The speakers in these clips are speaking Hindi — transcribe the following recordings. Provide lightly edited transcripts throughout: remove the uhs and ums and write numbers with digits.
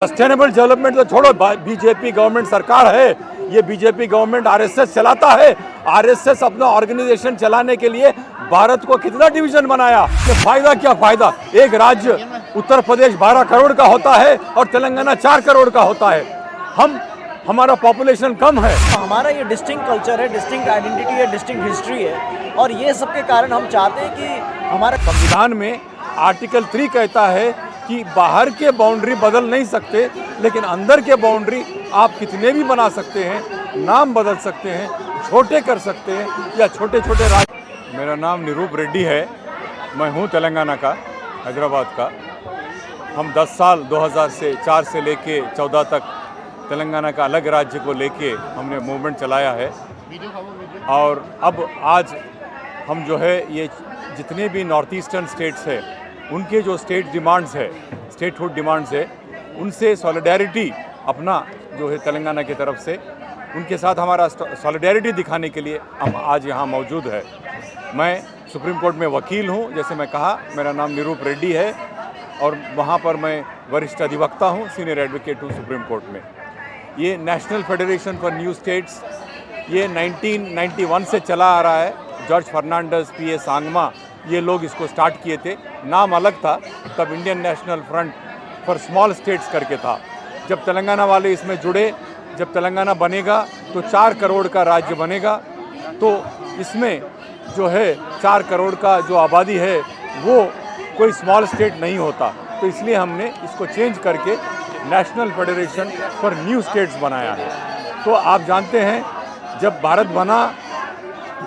सस्टेनेबल डेवलपमेंट तो छोड़ो, बीजेपी गवर्नमेंट सरकार है, ये बीजेपी गवर्नमेंट आरएसएस चलाता है। आरएसएस अपना ऑर्गेनाइजेशन चलाने के लिए भारत को कितना डिवीजन बनाया, तो फायदा क्या फायदा। एक राज्य उत्तर प्रदेश 12 करोड़ का होता है और तेलंगाना 4 करोड़ का होता है। हमारा पॉपुलेशन कम है। हमारा ये डिस्टिंक्ट कल्चर है, डिस्टिंक्ट आइडेंटिटी है, डिस्टिंक्ट हिस्ट्री है, और ये सब के कारण हम चाहते हैं कि हमारे संविधान में आर्टिकल 3 कहता है कि बाहर के बाउंड्री बदल नहीं सकते, लेकिन अंदर के बाउंड्री आप कितने भी बना सकते हैं, नाम बदल सकते हैं, छोटे कर सकते हैं या छोटे छोटे राज्य। मेरा नाम निरूप रेड्डी है, मैं हूँ तेलंगाना का, हैदराबाद का। हम 10 साल 2004 से लेके 14 तक तेलंगाना का अलग राज्य को लेके हमने मूवमेंट चलाया है। और अब आज हम जो है ये जितने भी नॉर्थ ईस्टर्न स्टेट्स है, उनके जो स्टेट डिमांड्स है, स्टेटहुड डिमांड्स है, उनसे सॉलिडेरिटी अपना जो है तेलंगाना की तरफ से उनके साथ हमारा सॉलिडेरिटी दिखाने के लिए हम आज यहाँ मौजूद है। मैं सुप्रीम कोर्ट में वकील हूँ, जैसे मैं कहा, मेरा नाम निरूप रेड्डी है और वहाँ पर मैं वरिष्ठ अधिवक्ता हूँ, सीनियर एडवोकेट हूँ सुप्रीम कोर्ट में। ये national federation for new states ये 1991 से चला आ रहा है। George Fernandez, PA. सांगमा, ये लोग इसको स्टार्ट किए थे। नाम अलग था, तब Indian national front for small states करके था। जब तेलंगाना वाले इसमें जुड़े, जब तेलंगाना बनेगा तो 4 करोड़ का राज्य बनेगा, तो इसमें जो है 4 करोड़ का जो आबादी है वो कोई स्मॉल स्टेट नहीं होता। तो इसलिए हमने इसको चेंज करके national federation for new states बनाया है। तो आप जानते हैं जब भारत बना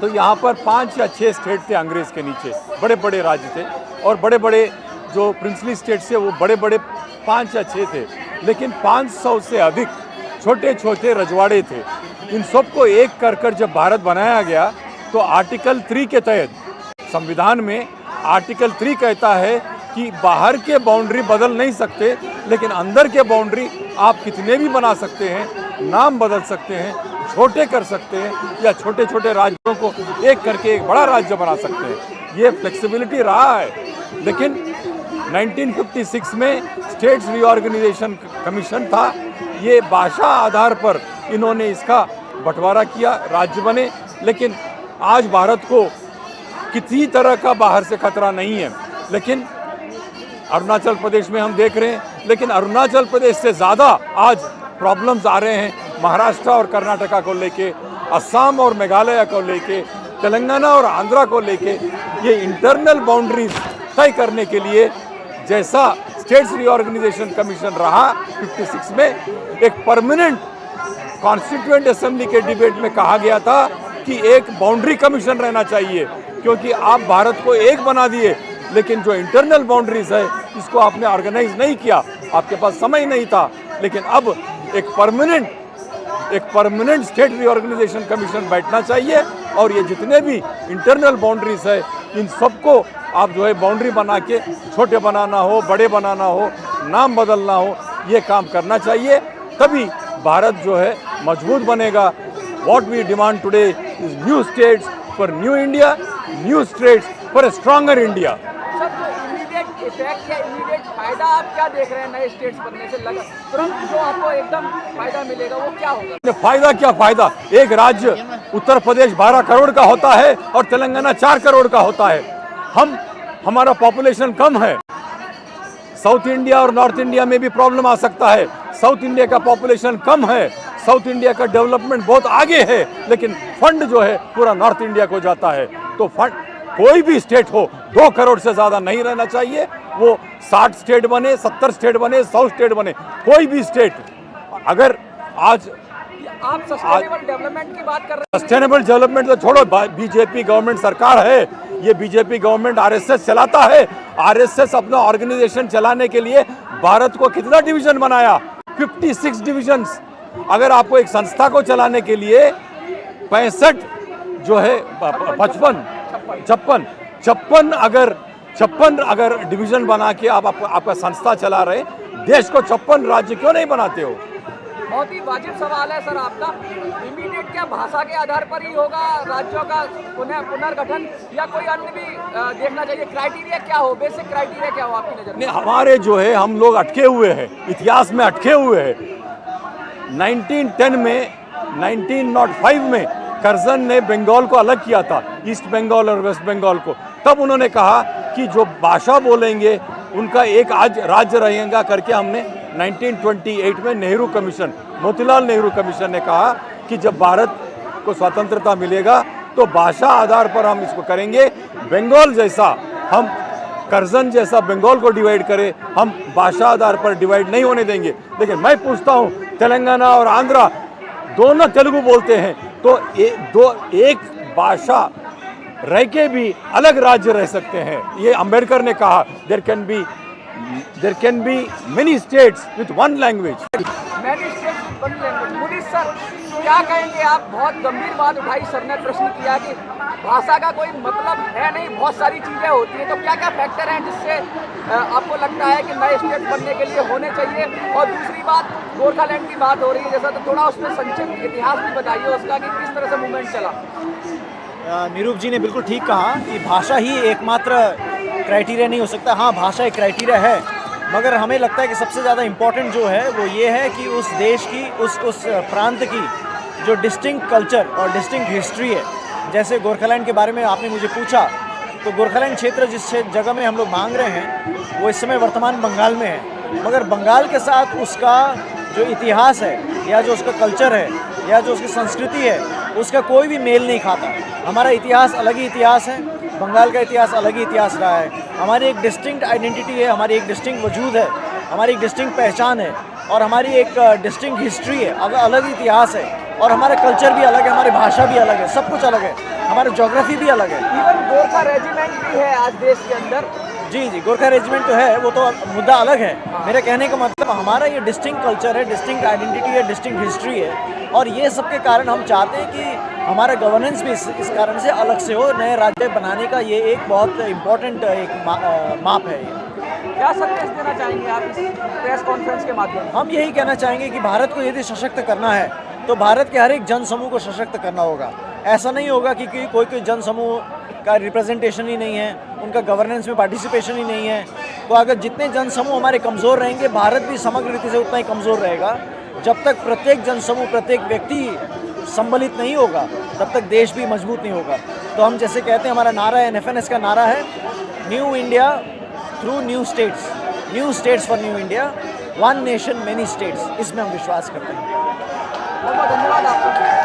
तो यहाँ पर 5 या 6 स्टेट थे अंग्रेज़ के नीचे, बड़े बड़े राज्य थे, और बड़े बड़े जो प्रिंसली स्टेट्स थे वो बड़े बड़े 5 या 6 थे, लेकिन 500 से अधिक छोटे छोटे रजवाड़े थे। इन सबको एक कर जब भारत बनाया गया तो आर्टिकल 3 के तहत संविधान में आर्टिकल 3 कहता है कि बाहर के बाउंड्री बदल नहीं सकते, लेकिन अंदर के बाउंड्री आप कितने भी बना सकते हैं, नाम बदल सकते हैं, छोटे कर सकते हैं या छोटे छोटे राज्यों को एक करके एक बड़ा राज्य बना सकते हैं। ये फ्लेक्सिबिलिटी रहा है। लेकिन 1956 में स्टेट्स रीऑर्गेनाइजेशन कमीशन था, ये भाषा आधार पर इन्होंने इसका बंटवारा किया, राज्य बने। लेकिन आज भारत को किसी तरह का बाहर से खतरा नहीं है। लेकिन अरुणाचल प्रदेश में हम देख रहे हैं, लेकिन अरुणाचल प्रदेश से ज़्यादा आज प्रॉब्लम्स आ रहे हैं महाराष्ट्र और कर्नाटका को लेके, असम और मेघालय को लेके, तेलंगाना और आंध्रा को लेके। ये इंटरनल बाउंड्रीज तय करने के लिए जैसा स्टेट्स रीऑर्गेनाइजेशन कमीशन रहा 56 में, एक परमानेंट कॉन्स्टिट्यूएंट असेंबली के डिबेट में कहा गया था कि एक बाउंड्री कमीशन रहना चाहिए, क्योंकि आप भारत को एक बना दिए, लेकिन जो इंटरनल बाउंड्रीज है इसको आपने ऑर्गेनाइज नहीं किया, आपके पास समय नहीं था। लेकिन अब एक परमानेंट स्टेट रीऑर्गेनाइजेशन कमीशन बैठना चाहिए, और ये जितने भी इंटरनल बाउंड्रीज है इन सबको आप जो है बाउंड्री बना के छोटे बनाना हो, बड़े बनाना हो, नाम बदलना हो, ये काम करना चाहिए। तभी भारत जो है मजबूत बनेगा। What we demand today is new states for new India, new states for a stronger India. Effect या इमीडिएट फायदा आप क्या देख रहे हैं नए स्टेट्स बनने से? लगा तुरंत जो आपको एकदम फायदा मिलेगा वो क्या होगा? फायदा क्या फायदा। एक राज्य उत्तर प्रदेश 12 करोड़ का होता है और तेलंगाना 4 करोड़ का होता है। हमारा पॉपुलेशन कम है। साउथ इंडिया और नॉर्थ इंडिया में भी प्रॉब्लम आ सकता है। साउथ इंडिया का पॉपुलेशन कम है, साउथ इंडिया का डेवलपमेंट बहुत आगे है, लेकिन फंड जो है पूरा नॉर्थ इंडिया को जाता है। तो फंड कोई भी स्टेट हो 2 करोड़ से ज़्यादा नहीं रहना चाहिए। वो 60 स्टेट बने, 70 स्टेट बने, 100 स्टेट बने, कोई भी स्टेट अगर आज आप सस्टेनेबल डेवलपमेंट की बात कर रहे हैं। सस्टेनेबल डेवलपमेंट तो छोड़ो, बीजेपी गवर्नमेंट सरकार है, ये बीजेपी गवर्नमेंट आरएसएस चलाता है। आरएसएस अपना ऑर्गेनाइजेशन चलाने के लिए भारत को कितना डिवीजन बनाया, 56 डिविजन्स। अगर आपको एक संस्था को चलाने के लिए 65 जो है 56 अगर डिवीजन बना के आप आपका संस्था चला रहे, देश को 56 राज्य क्यों नहीं बनाते हो? बहुत ही वाजिब सवाल है सर आपका। इमीडिएट क्या भाषा के आधार पर ही होगा राज्यों का पुनर्गठन, या कोई अन्य भी देखना चाहिए? क्राइटेरिया क्या हो, बेसिक क्राइटेरिया क्या हो आपकी नज़र में? नहीं, हमारे जो है हम लोग अटके हुए हैं, इतिहास में अटके हुए हैं। 1910 में 1905 में कर्जन ने बंगाल को अलग किया था, ईस्ट बंगाल और वेस्ट बंगाल को। तब उन्होंने कहा कि जो भाषा बोलेंगे उनका एक आज राज्य रहेगा करके हमने 1928 में नेहरू कमीशन, मोतीलाल नेहरू कमीशन ने कहा कि जब भारत को स्वतंत्रता मिलेगा तो भाषा आधार पर हम इसको करेंगे। बंगाल जैसा हम कर्जन जैसा बंगाल को डिवाइड करें, हम भाषा आधार पर डिवाइड नहीं होने देंगे। लेकिन मैं पूछता हूँ, तेलंगाना और आंध्रा दोनों तेलुगु बोलते हैं, तो एक भाषा रह के भी अलग राज्य रह सकते हैं। ये अंबेडकर ने कहा, there can be many states with one language. Many states with one language. Munish sir, क्या कहेंगे आप? बहुत गंभीर बात उठाई सर ने, प्रश्न किया कि भाषा का कोई मतलब है नहीं, बहुत सारी चीज़ें होती हैं। तो क्या क्या फैक्टर हैं जिससे आपको लगता है कि नए स्टेट बनने के लिए होने चाहिए? और दूसरी बात, गोरखालैंड की बात हो रही है जैसा, तो थोड़ा उसमें संक्षिप्त इतिहास भी बताइए उसका कि किस तरह से मूवमेंट चला। निरूप जी ने बिल्कुल ठीक कहा कि भाषा ही एकमात्र क्राइटेरिया नहीं हो सकता। हाँ, भाषा एक क्राइटेरिया है, मगर हमें लगता है कि सबसे ज़्यादा इम्पोर्टेंट जो है वो ये है कि उस देश की, उस प्रांत की जो डिस्टिंक्ट कल्चर और डिस्टिंक्ट हिस्ट्री है। जैसे गोरखालैंड के बारे में आपने मुझे पूछा, तो गोरखालैंड क्षेत्र जिस जगह में हम लोग मांग रहे हैं वो इस समय वर्तमान बंगाल में है, मगर बंगाल के साथ उसका जो इतिहास है या जो उसका कल्चर है या जो उसकी संस्कृति है उसका कोई भी मेल नहीं खाता। हमारा इतिहास अलग ही इतिहास है, बंगाल का इतिहास अलग ही इतिहास रहा है। हमारी एक डिस्टिंक्ट आइडेंटिटी है, हमारी एक डिस्टिंक्ट वजूद है, हमारी एक डिस्टिंक्ट पहचान है और हमारी एक डिस्टिंक्ट हिस्ट्री है, अलग इतिहास है। और हमारा कल्चर भी अलग है, हमारी भाषा भी अलग है, सब कुछ अलग है, हमारा ज्योग्राफी भी अलग है। इवन गोरखा रेजिमेंट भी है आज देश के अंदर। जी, गोरखा रेजिमेंट तो है, वो तो मुद्दा अलग है। मेरे कहने का मतलब हमारा ये डिस्टिंक्ट कल्चर है, डिस्टिंक्ट आइडेंटिटी है, डिस्टिंक्ट हिस्ट्री है, और ये सब के कारण हम चाहते हैं कि हमारा गवर्नेंस भी इस कारण से अलग से हो। नए राज्य बनाने का ये एक बहुत इम्पोर्टेंट एक माप है। क्या संदेश देना चाहेंगे आप इस प्रेस कॉन्फ्रेंस के माध्यम से? हम यही कहना चाहेंगे कि भारत को यदि सशक्त करना है तो भारत के हर एक जन समूह को सशक्त करना होगा। ऐसा नहीं होगा कि कोई जन समूह का रिप्रेजेंटेशन ही नहीं है, उनका गवर्नेंस में पार्टिसिपेशन ही नहीं है। तो अगर जितने जन समूह हमारे कमज़ोर रहेंगे, भारत भी समग्र रीति से उतना ही कमज़ोर रहेगा। जब तक प्रत्येक जन समूह, प्रत्येक व्यक्ति सम्मिलित नहीं होगा, तब तक देश भी मजबूत नहीं होगा। तो हम जैसे कहते हैं, हमारा नारा है, NFNS का नारा है, new India through new states for new India, one nation many states. इसमें हम विश्वास करते हैं। बहुत बहुत धन्यवाद आपको।